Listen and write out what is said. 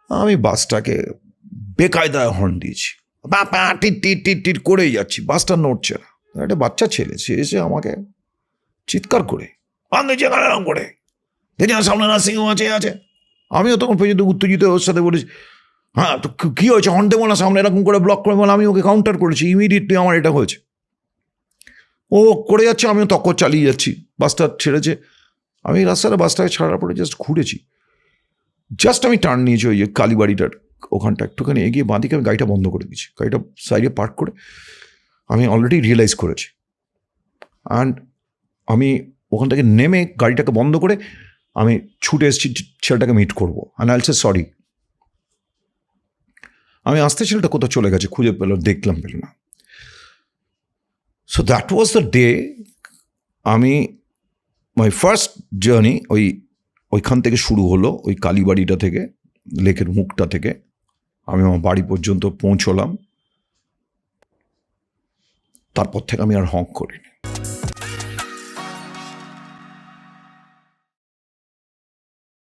আমি বাসটাকে বেকায়দায় হর্ন দিয়েছি, টিট টিট টিট টিট করেই যাচ্ছি, বাসটা নড়ছে না। একটা বাচ্চা ছেলে সে এসে আমাকে চিৎকার করে এরকম করে, দেখি না সামনে নার্সিং হোম আছে। আমিও তখন পর্যন্ত উত্তেজিত ওর সাথে বলেছি, হ্যাঁ তো কী হয়েছে, হর্ন দেবো না, সামনে এরকম করে ব্লক করে বলে আমি ওকে কাউন্টার করেছি, ইমিডিয়েটলি আমার এটা হয়েছে। ও করে যাচ্ছে, আমিও তক্কর চালিয়ে যাচ্ছি, বাসটা ছেড়েছে। আমি রাস্তাটা বাসটাকে ছাড়ার পরে জাস্ট ঘুরেছি, জাস্ট আমি টার্ন নিয়েছি ওই যে কালীবাড়িটার ওখানটা একটুখানি এগিয়ে বাঁদিকে আমি গাড়িটা বন্ধ করে দিয়েছি, গাড়িটা সাইডে পার্ক করে আমি অলরেডি রিয়েলাইজ করেছি। অ্যান্ড আমি ওখান থেকে নেমে গাড়িটাকে বন্ধ করে আমি ছুটে এসেছি ছেলেটাকে মিট করবো, অ্যান্ড আই সে সরি। আমি আসতে ছেলেটা কোথাও চলে গেছে, খুঁজে পেল না। So that was the day আমি মাই ফার্স্ট জার্নি ওইখান থেকে শুরু হলো, ওই কালীবাড়িটা থেকে, লেকের মুখটা থেকে আমি আমার বাড়ি পর্যন্ত পৌঁছলাম। তারপর থেকে আমি আর হং করিনি।